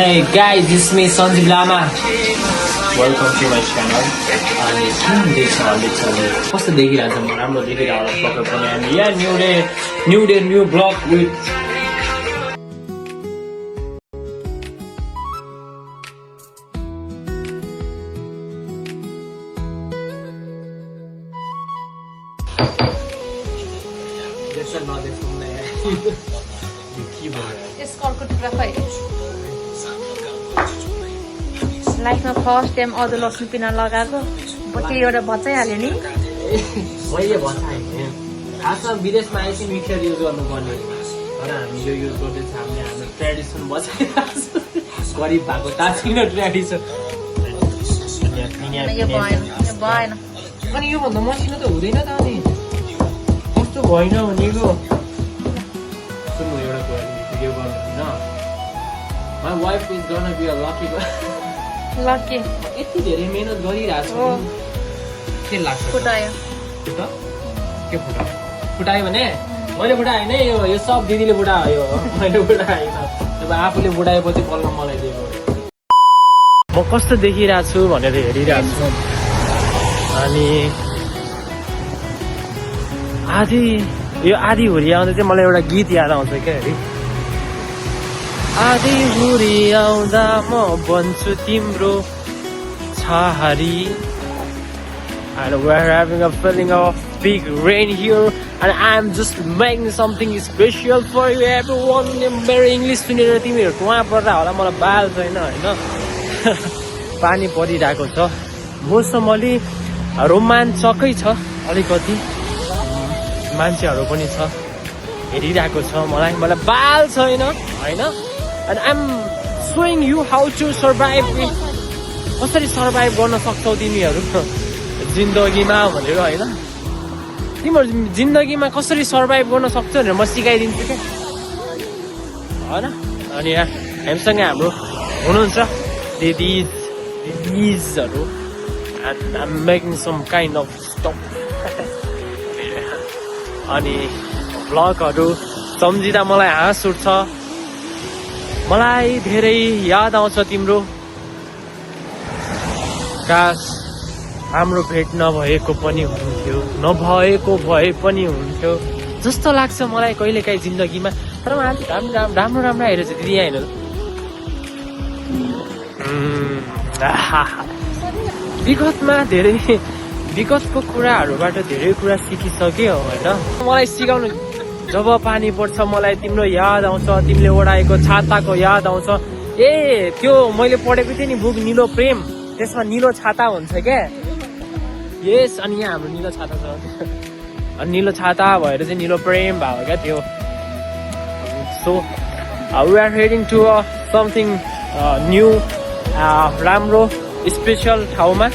Hey guys, this is me Sanjeev Lama. Welcome to my channel. अनि कुन देश हाल्दैछ कस्तो देखिरहेछ म राम्रो देखिरहेको होला पक्कै पनि हामी यहाँ new day new blog with लाइफमा फर्स्ट टाइम अदुवा लसुन पिना लगाएको पछि एउटा बचाइहाल्यो नि मैले बताएँ खासमा विदेशमा आएपछि मिक्सर युज गर्नुपर्ने तर हामी यो युज गर्दैछ हामीले हाम्रो ट्रेडिसन बचाइरहेको छ गरिब भएको तासिन ट्रेडिसन यो भएन अनि योभन्दा मसिनो त हुँदैन त अनि कस्तो भएन भनेको सुन्नु एउटा कुरा भिडियो गर्नु होइन my wife is gonna be a lucky यति धेरै मेहनत गरिरहेको छु के लाग्छ फुटायो के फुटायो भने मैले फुटाएँ होइन यो सब दिदीले फुटायो मैले फुटाएँ अब आफूले फुटाएपछि बल्ल मलाई दिएको म कस्तो देखिरहेको छु भनेर हेरिरहेको छु अनि आधी हुरी आउँदा चाहिँ मलाई एउटा गीत याद आउँछ क्या अरे आधी हुरी आउँदा म बन्छु तिम्रो Chhahari and we're having a feeling of big rain here and I'm just making something special for you everyone मेरो इङ्ग्लिस सुनेर तिमीहरूको वहाँ पर्दा होला मलाई बाल छैन होइन पानी परिरहेको छ मौसम अलि रोमाञ्चकै छ अलिकति मान्छेहरू पनि छ हेरिरहेको छ मलाई बाल छैन होइन and I'm showing you how to survive कसरी सर्भाइभ गर्न सक्छौ तिमीहरू जिन्दगीमा भनेर होइन तिमीहरू जिन्दगीमा कसरी सर्भाइभ गर्न सक्छौ भनेर म सिकाइदिन्छु क्या होइन अनि यहाँ हामीसँग हाम्रो हुनुहुन्छ दिदीजहरू and I'm making some kind of stuff अनि भ्लगहरू सम्झिँदा मलाई हाँस उठ्छ मलाई धेरै याद आउँछ तिम्रो काश हाम्रो भेट नभएको पनि हुन्थ्यो नभएको भए पनि हुन्थ्यो जस्तो लाग्छ मलाई कहिलेकाहीँ जिन्दगीमा तर राम्रो आइरहेछ दिदी होइन विगतको कुराहरूबाट धेरै कुरा सिकिसक्यो होइन मलाई सिकाउनु जब पानी पर्छ मलाई तिम्रो याद आउँछ तिमीले ओढाएको छाताको याद आउँछ त्यो मैले पढेको थिएँ नि बुक निलो प्रेम त्यसमा निलो छाता हुन्छ क्या यस अनि यहाँ हाम्रो निलो छाता छ अनि निलो छाता भएर चाहिँ निलो प्रेम भयो क्या त्यो so we are heading to something new राम्रो स्पेसल ठाउँमा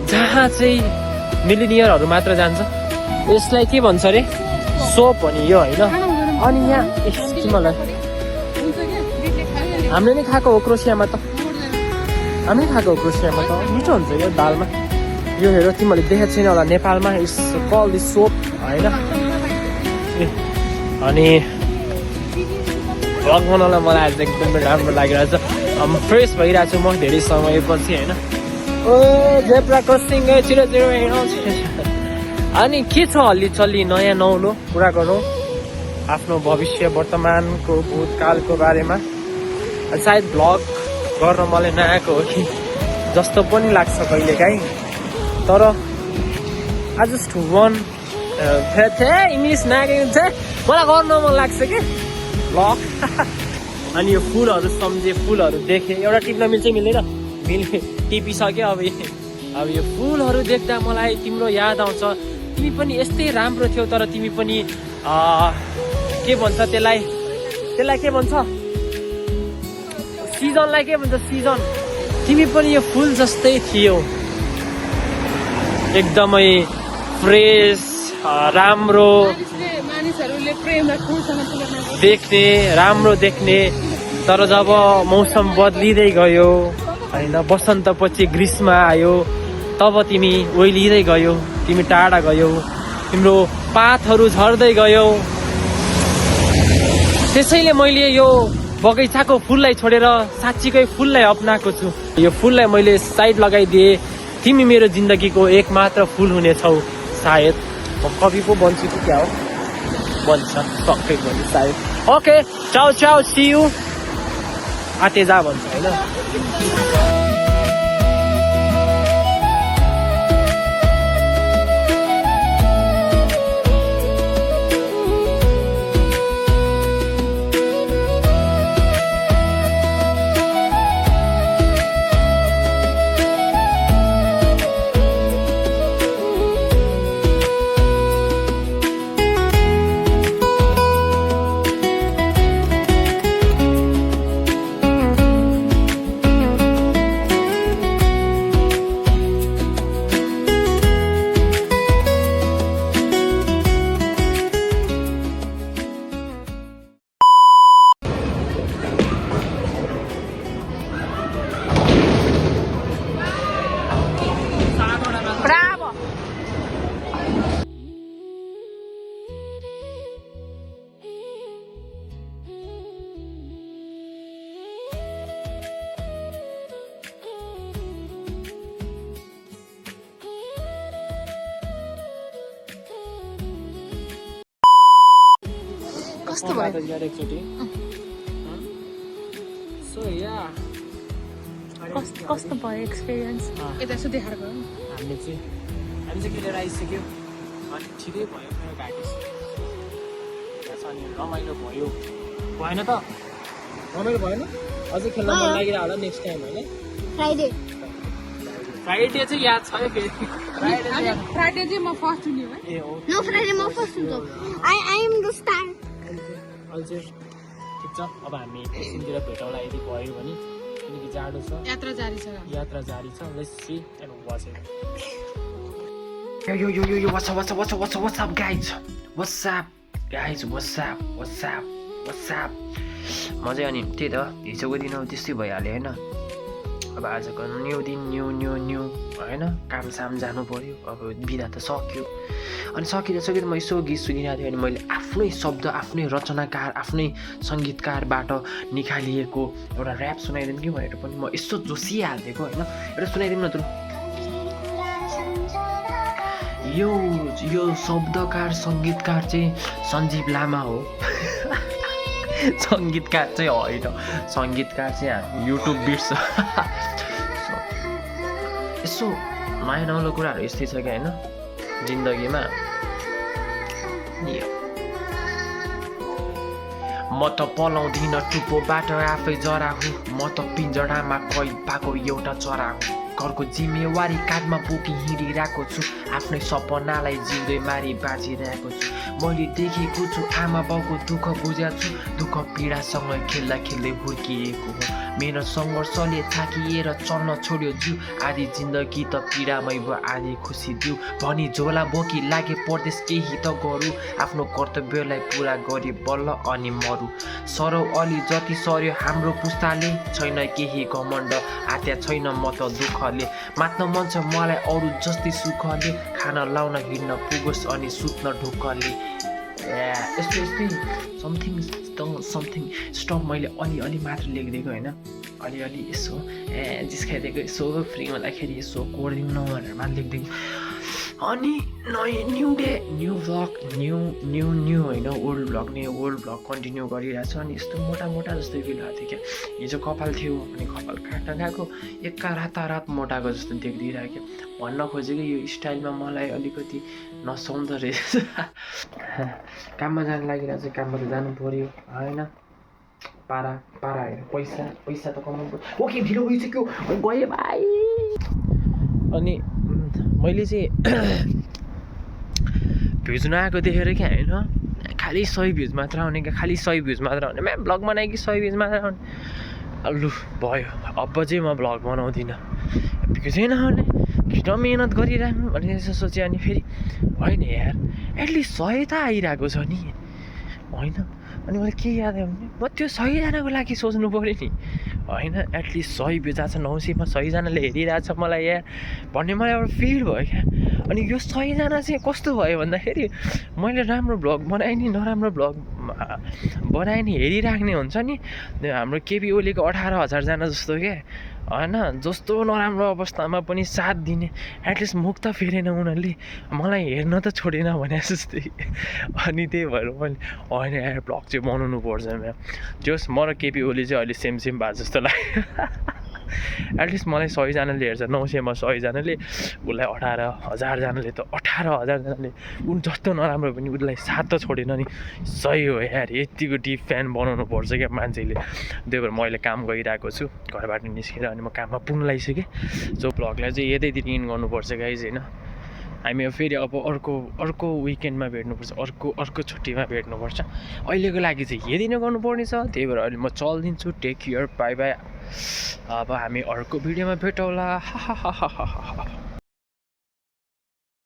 जहाँ चाहिँ मिलिनियरहरू मात्र जान्छ यसलाई के भन्छ अरे सोप भनि यो होइन अनि यहाँ तिमीलाई हामीले नै खाएको हो क्रोसियामा त हामीले खाएको हो क्रोसियामा त मिठो हुन्छ यो दालमा यो हेर तिमीहरूले देखेको छैन होला नेपालमा इट्स कल दिस सोप होइन अनि भ्लग बनाउनलाई मलाई आज एकदमै राम्रो लागिरहेछ फ्रेस भइरहेको छु म धेरै समयपछि होइन ओ जेब्रा क्रसिङ छिटो अनि के छ हल्ली चल्ली नयाँ नौलो कुरा गरौँ आफ्नो भविष्य वर्तमानको भूतकालको बारेमा सायद भ्लग गर्न मलाई नआएको हो कि जस्तो पनि लाग्छ कहिलेकाहीँ तर आई जस्ट वान इङ्ग्लिस नआएको मलाई गर्न मन लाग्छ क्या भ्लग अनि यो फुलहरू सम्झेँ फुलहरू देखेँ एउटा टिप्न मिल्छ मिल्दैन टिपिसक्यो अब यो फुलहरू देख्दा मलाई तिम्रो याद आउँछ तिमी पनि यस्तै राम्रो थियौ तर तिमी पनि के भन्छ त्यसलाई के भन्छ सिजनलाई के भन्छ सिजन तिमी पनि यो फुल जस्तै थियौ एकदमै फ्रेस राम्रो देख्ने राम्रो देख्ने तर जब मौसम बदलिँदै गयो होइन वसन्तपछि ग्रीष्म आयो तब तिमी ओइलिँदै गयौ तिमी टाढा गयौ तिम्रो पातहरू झर्दै गयौ त्यसैले मैले यो बगैँचाको फुललाई छोडेर साँच्चीकै फुललाई अप्नाएको छु। यो फुललाई मैले साइड लगाइदिएँ, तिमी मेरो जिन्दगीको एकमात्र फुल हुनेछौ सायद। म कवि पो बन्छु कि क्या हो, बन्छ पक्कै पनि सायद। Okay, ciao ciao, see you. आते जा भन्छ होइन। Bravo! कस्तो भयो एकचोटि सो या कस्तो भयो एक्सपिरियन्स यता यसो देखाएर गयो हामी चाहिँ के लिएर आइसक्यो अनि ठिकै भयो मेरो घाँटी अनि रमाइलो भयो भएन त रमाइलो भएन अझै खेल्न मन लागिरहेको होला नेक्स्ट टाइम होइन फ्राइडे चाहिँ याद छ है फेरि फ्राइडे चाहिँ म फर्स्ट हुने हो ए हो No, Friday, my first one. I am the star. अझै ठिक छ अब हामी एकछिनतिर भेटौँला यदि भयो भने किनकि जाडो छ यात्रा जारी छ यात्रा जारी छ let's see and watch it Yo, what's up, guys? What's up? म चाहिँ अनि त्यही त हिजोको दिन अब त्यस्तै भइहाल्यो होइन अब आजको न्यू दिन न्यू होइन कामसाम जानु पऱ्यो अब बिदा त सक्यो अनि सकिँदा म यसो गीत सुनिरहेको थिएँ अनि मैले आफ्नै शब्द आफ्नै रचनाकार आफ्नै सङ्गीतकारबाट निकालिएको एउटा ऱ्याप सुनाइदिउँ कि भनेर पनि म यसो जोसिहालिदिएको होइन एउटा सुनाइदिउँ न त यो शब्दकार सङ्गीतकार चाहिँ सञ्जीव लामा हो सङ्गीतकार चाहिँ होइन सङ्गीतकार चाहिँ हामी युट्युब बिट्स यसो नयाँ नौलो कुराहरू यस्तै छ क्या होइन जिन्दगीमा म त पलाउँदिनँ टुप्पोबाट आफै जरा हुँ म त पिँजडामा कैद भएको एउटा चरा हुँ घरको जिम्मेवारी काँधमा बोकी हिँडिरहेको छु आफ्नै सपनालाई जिउँदै मारी बाँचिरहेको छु मैले देखेको छु आमा बाउको दुःख बुझेको छु दुःख पीडासँग खेल्दै हुर्किएको हो मेरो सङ्घर्षले थाकिएर चल्न छोड्यो जिउ आधी जिन्दगी त पीडामै भयो आधी खुसी दिउ भनी झोला बोकी लागे परदेश केही त गरौँ आफ्नो कर्तव्यलाई पुरा गरी बल्ल अनि मरु सरौ अलि जति सर्यो हाम्रो पुस्ताले छैन केही घमण्ड आत्या छैन म त दुःखले मात्न मन छ मलाई अरू जस्तै सुखले खाना लाउन हिँड्न पुगोस् अनि सुत्न ढुक्कले यस्तै समथिङ स्टप मैले अलिअलि मात्र लेखिदिएको होइन अलिअलि यसो जिस्काइदिएको यसो फ्री हुँदाखेरि यसो कोडिदिउँ न भनेर मात्र लेखिदिएको अनि new day new vlog new होइन ओल्ड भ्लग कन्टिन्यू गरिरहेको छ अनि यस्तो मोटा जस्तो फिल भएको थियो क्या हिजो कपाल थियो अनि कपाल काट्न गएको एका रातारात मोटाको जस्तो देखिदिइरहेको भन्न खोजेको यो स्टाइलमा मलाई अलिकति नसुहाउँदो रहेछ काममा जानु लागिरहेको छ काममा त जानु पऱ्यो होइन पारा होइन पैसा त कमाउनु पर्यो ओके ढिलो भइसक्यो गएँ भाइ अनि मैले चाहिँ भ्युज नआएको देखेर क्या होइन खालि 100 भ्युज मात्र आउने क्या खालि 100 भ्युज मात्र आउने म्याम भ्लग बनाएँ कि 100 भ्युज मात्र आउने लु भयो अब चाहिँ म भ्लग बनाउँदिनँ भ्युज नआउने किन मिहिनेत गरिराख्नु भनेर यसो सोचेँ अनि फेरि होइन यार एटलिस्ट 100 त आइरहेको छ नि होइन अनि मलाई के याद आयो भने म त्यो 100जनाको लागि सोच्नु पऱ्यो नि होइन एटलिस्ट 100 भ्यू जान्छ 900मा 100जनाले हेरिरहेछ मलाई यहाँ भन्ने मलाई एउटा फिल भयो क्या अनि यो 100जना चाहिँ कस्तो भयो भन्दाखेरि मैले राम्रो भ्लग बनाएँ नि नराम्रो भ्लग बनाएँ नि हेरिराख्ने हुन्छ नि हाम्रो केपी ओलीको 18,000जना जस्तो क्या होइन जस्तो नराम्रो अवस्थामा पनि साथ दिने एटलिस्ट मुख त फेरेन उनीहरूले मलाई हेर्न त छोडेन भने जस्तै अनि त्यही भएर मैले होइन यार भ्लग चाहिँ बनाउनु पर्छ जस म र केपी ओली चाहिँ अहिले सेम भएको जस्तो लाग्यो एटलिस्ट मलाई 100जनाले हेर्छ 900मा 100जनाले उसलाई 18,000जनाले त 18,000जनाले उन जस्तो नराम्रो पनि उसलाई साथ त छोडेन नि सही हो यार यतिको डिप फ्यान बनाउनु पर्छ क्या मान्छेले त्यही भएर म अहिले काम गरिरहेको छु घरबाट निस्केर अनि म काममा पुग्नु लागिसकेँ सो भ्लगलाई चाहिँ यतैतिर इन गर्नुपर्छ गाइज होइन हामी फेरि अब अर्को विकेन्डमा भेट्नुपर्छ अर्को छुट्टीमा भेट्नुपर्छ अहिलेको लागि चाहिँ यति नै गर्नुपर्ने छ त्यही भएर अहिले म चल्दिन्छु टेक केयर बाई बाई अब हामी अर्को भिडियोमा भेटौँला